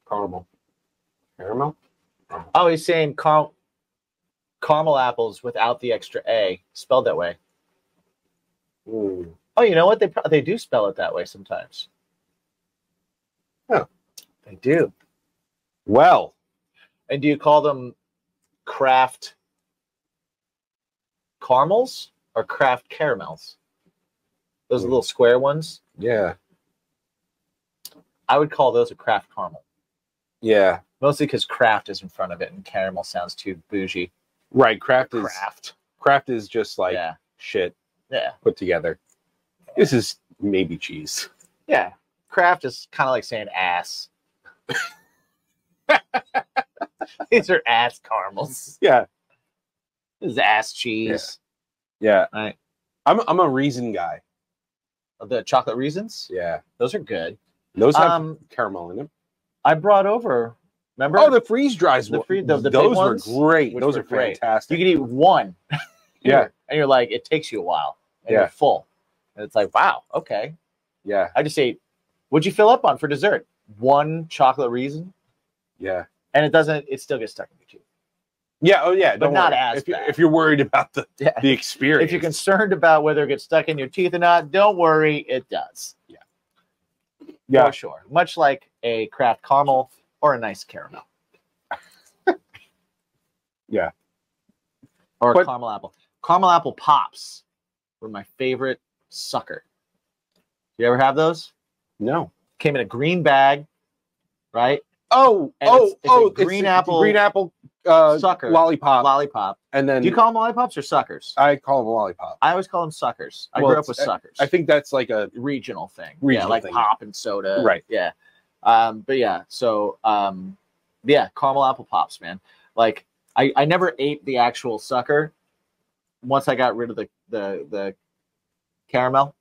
Caramel.
Oh, he's saying caramel apples without the extra A, spelled that way.
Mm.
Oh, you know what? They do spell it that way sometimes.
Oh.
They do.
Well,
And do you call them craft caramels or craft caramels? Those little square ones?
yeah,
I would call those a craft caramel.
yeah.
Mostly because craft is in front of it and caramel sounds too bougie.
Right. Craft is just like
Yeah.
shit
Yeah.
put together. This is maybe cheese.
Yeah. Craft is kind of like saying ass. These are ass caramels.
Yeah,
This is ass cheese.
yeah.
Right.
I'm a raisin guy.
The chocolate raisins,
Yeah,
those are good.
those have
Um,
caramel in them.
I brought over, remember?
Oh, the freeze dries.
the big
those
ones,
were great.
which
Those
were
are
great.
fantastic.
You can eat one.
Yeah.
And you're like, it takes you a while. And
Yeah.
you're full. And it's like, wow, okay.
Yeah,
I just ate, what'd you fill up on for dessert? One chocolate raisin.
yeah,
And it still gets stuck in your teeth.
yeah. Oh, yeah.
But
Don't
not
worry.
as bad.
If you're worried about the
Yeah.
experience,
If you're concerned about whether it gets stuck in your teeth or not, don't worry, it does.
yeah,
For sure. Much like a craft caramel or a nice caramel.
Yeah.
Or a
But-
caramel apple. Caramel apple pops were my favorite sucker. You ever have those?
no.
Came in a green bag, right?
Oh,
And it's a green apple sucker
lollipop,
lollipop.
and then
Do you call them lollipops or suckers?
I call them lollipop.
I always call them suckers. I
Well,
grew up with
it's-
suckers.
I think that's like a
regional thing.
Regional
yeah, like
thing.
pop and soda.
Right.
Yeah. But yeah, so yeah, caramel apple pops, man. Like I never ate the actual sucker. Once I got rid of the caramel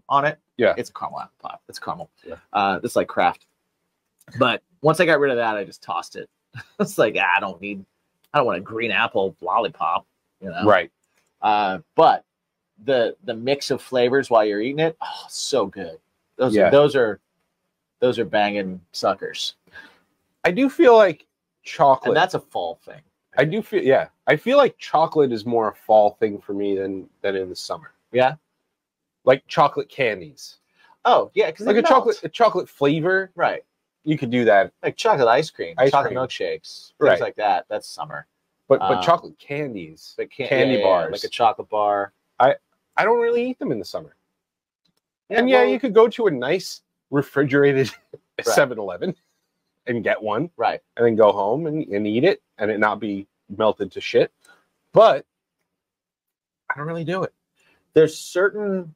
on it.
Yeah.
It's a caramel apple pop. It's caramel.
Yeah.
It's like Kraft. But once I got rid of that, I just tossed it. It's like I don't want a green apple lollipop, you know.
right.
But the mix of flavors while you're eating it, oh, so good.
Yeah.
Those are banging suckers.
I do feel like chocolate.
And that's a fall thing.
I do feel I feel like chocolate is more a fall thing for me than in the summer.
Yeah.
Like chocolate candies,
Oh, yeah, because
like a chocolate flavor.
right.
You could do that,
Like chocolate ice cream,
Ice
chocolate
cream.
milkshakes, things
Right.
like that. That's summer.
but
Um,
chocolate candies,
But
candy bars.
like a chocolate bar.
I don't really eat them in the summer. And
well,
you could go to a nice refrigerated
Right.
7-Eleven and get one
Right.
and then go home and eat it and it not be melted to shit. But I don't really do it.
There's certain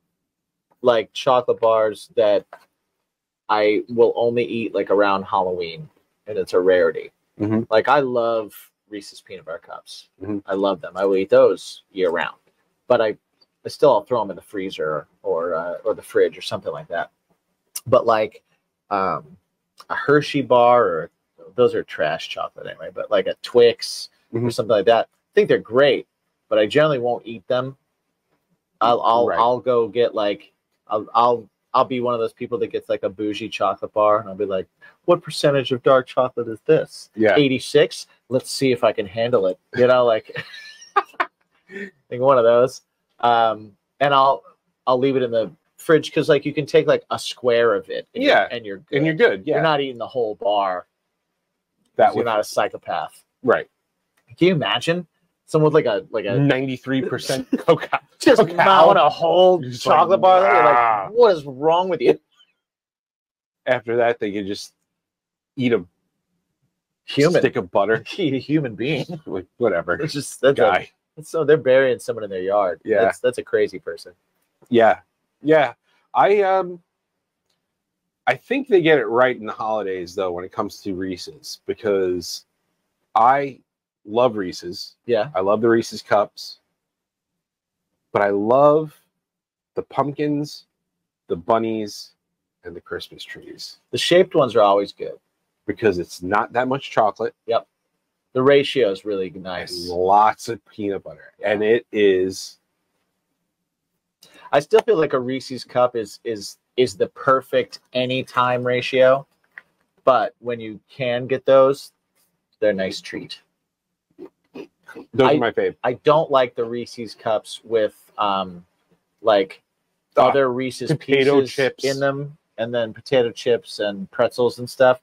like chocolate bars that I will only eat like around Halloween, and it's a rarity.
Mhm.
Like I love Reese's peanut butter cups.
Mhm.
I love them. I will eat those year round, but I still I'll throw them in the freezer or the fridge or something like that. But like a Hershey bar, or those are trash chocolate anyway. But like a Twix or
Mhm.
something like that, I think they're great, but I generally won't eat them. I'll go get like I'll be one of those people that gets like a bougie chocolate bar, and I'll be like, what percentage of dark chocolate is this?
Yeah.
86. Let's see if I can handle it. You know, like like one of those. And I'll leave it in the fridge because like you can take like a square of it. And
Yeah.
and you're good.
And you're good. Yeah.
You're not eating the whole bar.
that
You're
would
not a psychopath.
right.
Can you imagine someone with like a
93% coca.
just
Cacao.
mount a whole
Just
chocolate
like,
bar there? You're
"Ah."
like, what is wrong with you?
After that, they could just eat a
Human.
stick of butter.
Eat a human being.
Like, whatever.
It's just that's
Guy.
so they're burying someone in their yard.
Yeah.
That's a crazy person.
Yeah. Yeah. I think they get it right in the holidays though when it comes to Reese's, because I love Reese's.
Yeah.
I love the Reese's cups. But I love the pumpkins, the bunnies, and the Christmas trees
The shaped ones are always good.
because it's not that much chocolate.
The ratio is really
And
nice.
lots of peanut butter. And it is
I still feel like a Reese's cup is the perfect anytime ratio. But when you can get those, they're a nice treat.
those are my fave.
I don't like the Reese's cups with like
Ah,
other Reese's
potato
pieces
chips.
in them, and then potato chips and pretzels and stuff.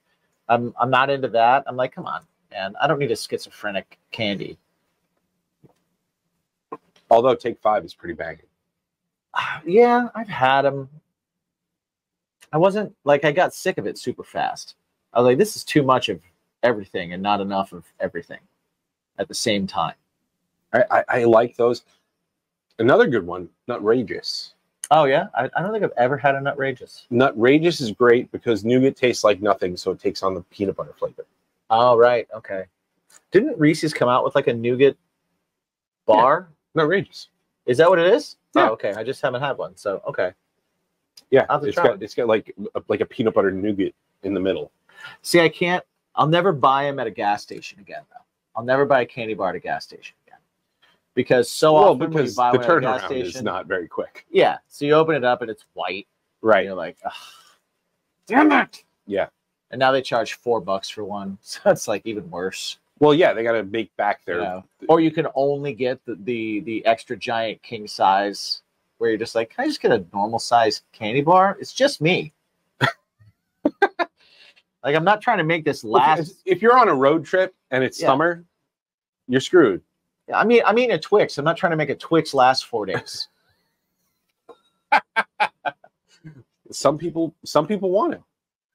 I'm not into that. I'm like, come on, man. I don't need a schizophrenic candy.
Although Take 5 is pretty banging.
Yeah, I've had them. I wasn't like I got sick of it super fast. I was like, this is too much of everything and not enough of everything at the same time.
I like those. Another good one, Nutrageous.
Oh yeah, I don't think I've ever had a Nutrageous.
Nutrageous is great because nougat tastes like nothing, so it takes on the peanut butter flavor.
Oh right, okay. Didn't Reese's come out with like a nougat bar?
Nutrageous.
Is that what it is?
Yeah.
Oh, okay. I just haven't had one, so okay.
Yeah,
I'll have to
it's
try
got
one.
it's got like a peanut butter nougat in the middle.
See, I can't. I'll never buy them at a gas station again, though. I'll never buy a candy bar at a gas station again because so
Well,
often when you
because
buy
the
one at a gas
turnaround
station,
is not very quick.
yeah. So you open it up and it's white. And
Right.
you're like, ugh.
Damn it. Yeah.
And now they charge $4 for one, so it's like even worse.
Well, yeah, they got to make back
You
their.
know? Or you can only get the extra giant king size, where you're just like, can I just get a normal size candy bar? It's just me. Like I'm not trying to make this last.
If you're on a road trip and it's
Yeah.
summer, you're screwed.
I mean a Twix. I'm not trying to make a Twix last 4 days.
Some people want it.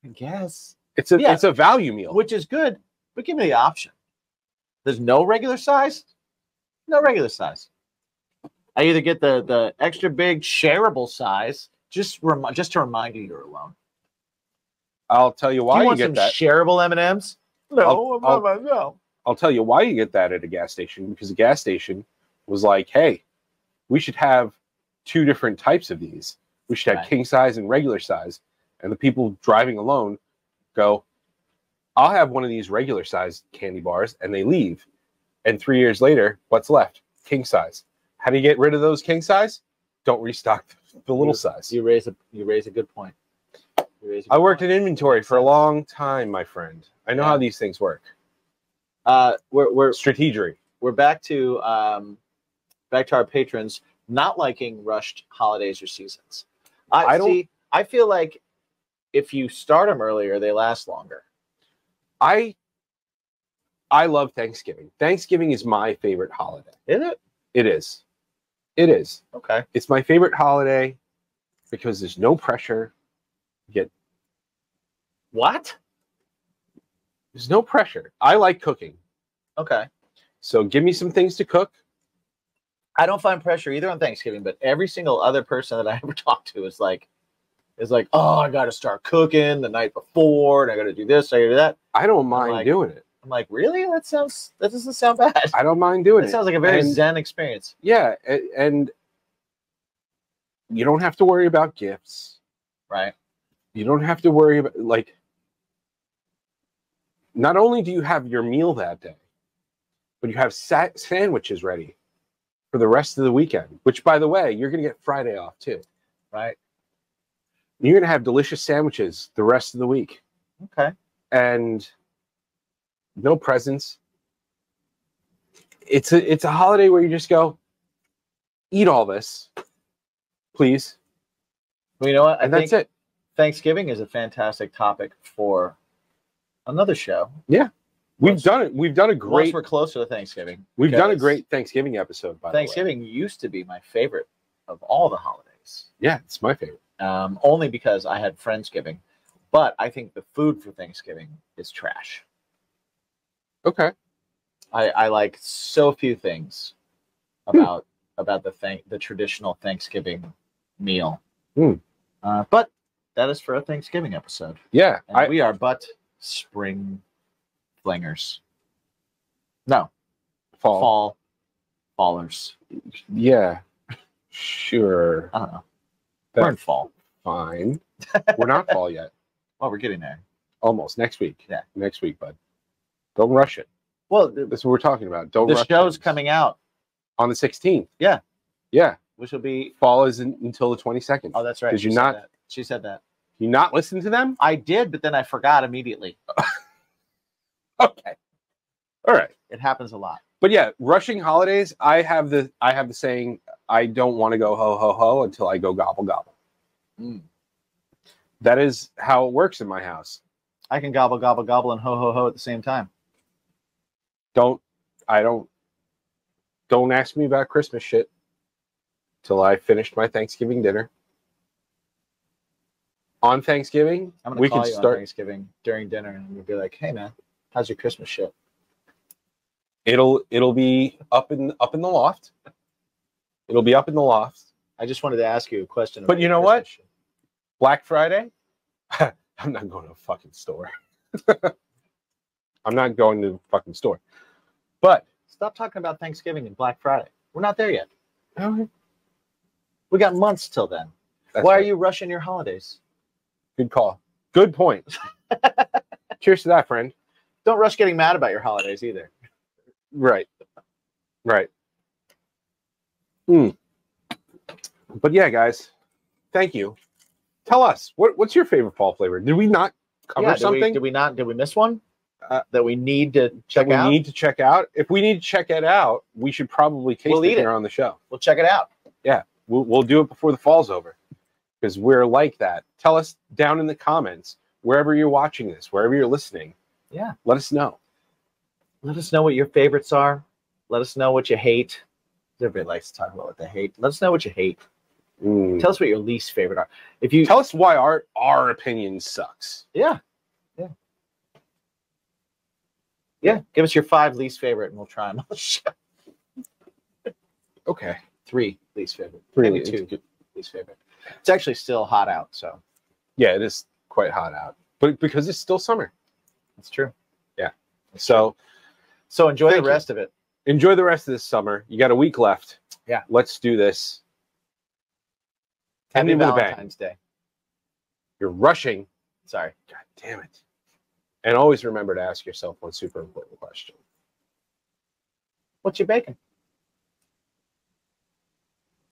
I guess.
It's a
Yeah.
it's a value meal.
Which is good, but give me the option. There's no regular size? No regular size. I either get the extra big shareable size, just to remind you you're alone.
I'll tell you
Do
why
you
you
want
get
some
that.
shareable M&Ms? No, no.
I'll tell you why you get that at a gas station, because the gas station was like, hey, we should have 2 different types of these. We should have
Right.
king size and regular size. And the people driving alone go, I'll have one of these regular size candy bars, and they leave. And 3 years later, what's left? King size. How do you get rid of those king size? Don't restock the little size.
You raise a good point.
I worked in inventory for a long time, my friend. I know how these things work.
We're
Strategery.
back to our patrons not liking rushed holidays or seasons. I feel like if you start them earlier, they last longer.
I love Thanksgiving. Thanksgiving is my favorite holiday.
Is it?
It is. It is.
Okay.
It's my favorite holiday because there's no pressure. You get
What?
There's no pressure. I like cooking.
Okay.
So give me some things to cook.
I don't find pressure either on Thanksgiving, but every single other person that I ever talk to is like, oh, I got to start cooking the night before, and I got to do this, I got to do that.
I don't mind doing it.
I'm like, really? That doesn't sound bad.
I don't mind doing
It
it.
sounds like a very zen experience.
Yeah, and you don't have to worry about gifts.
Right.
You don't have to worry about, like, not only do you have your meal that day, but you have sandwiches ready for the rest of the weekend, which, by the way, you're going to get Friday off too.
Right.
You're going to have delicious sandwiches the rest of the week.
Okay.
And no presents. It's a holiday where you just go, eat all this, please.
Well, you know what?
And that's it.
Thanksgiving is a fantastic topic for another show.
Yeah. We've done it. We've done a
Once
great.
we're closer to Thanksgiving.
We've done a
because
great Thanksgiving episode. By
Thanksgiving used to be my favorite of all the holidays.
Yeah, it's my favorite.
Only because I had Friendsgiving, but I think the food for Thanksgiving is trash.
Okay.
I like so few things about the traditional Thanksgiving meal. But that is for a Thanksgiving episode.
Yeah,
And we are but spring flingers. No, fallers.
Yeah, sure.
I don't know. We're in fall.
Fine. We're not fall yet.
Oh, we're getting there.
Almost next week.
Yeah,
next week, bud. Don't rush it.
Well,
that's what we're talking about. Don't.
The
rush
show's
things.
coming out
on the 16th.
Yeah.
Yeah.
Which will be
fall is until the 22nd.
Oh, that's right.
Did you not?
That. She said that.
You not listen to them?
I did, but then I forgot immediately.
Okay. All right.
It happens a lot.
But yeah, rushing holidays. I have the saying. I don't want to go ho ho ho until I go gobble gobble. That is how it works in my house.
I can gobble gobble gobble and ho ho ho at the same time.
Don't ask me about Christmas shit till I finished my Thanksgiving dinner. On Thanksgiving,
I'm gonna call you on Thanksgiving during dinner, and we'll be like, "Hey, man, how's your Christmas shit?"
It'll be up in the loft. It'll be up in the loft.
I just wanted to ask you a question.
But you know what? Shit. Black Friday, I'm not going to a fucking store. I'm not going to the fucking store. But
stop talking about Thanksgiving and Black Friday. We're not there yet.
Okay.
We got months till then. Why are you rushing your holidays?
Good call. Good point. Cheers to that, friend.
Don't rush getting mad about your holidays either.
Right. Right. But yeah, guys, thank you. Tell us, what's your favorite fall flavor? Did we not cover something?
Did we miss one? That we need to check out?
We need to check out. If we need to check it out, we should probably taste it here on the show.
We'll check it out.
Yeah, we'll do it before the fall's over, because we're like that. Tell us down in the comments, wherever you're watching this, wherever you're listening.
Yeah.
Let us know.
Let us know what your favorites are. Let us know what you hate. Everybody likes to talk about what they hate. Let us know what you hate. Tell us what your least favorite are. If you
tell us why our opinion sucks.
Yeah. Yeah. Give us your 5 least favorite, and we'll try them on the show.
Okay.
3 least favorite.
3,
maybe 2 least favorite. It's actually still hot out, so
yeah, it is quite hot out, but because it's still summer.
That's true.
Yeah. So
enjoy the rest of it.
Enjoy the rest of this summer. You got a week left.
Yeah.
Let's do this.
Happy Valentine's Day.
You're rushing.
Sorry.
God damn it. And always remember to ask yourself one super important question.
What you baking?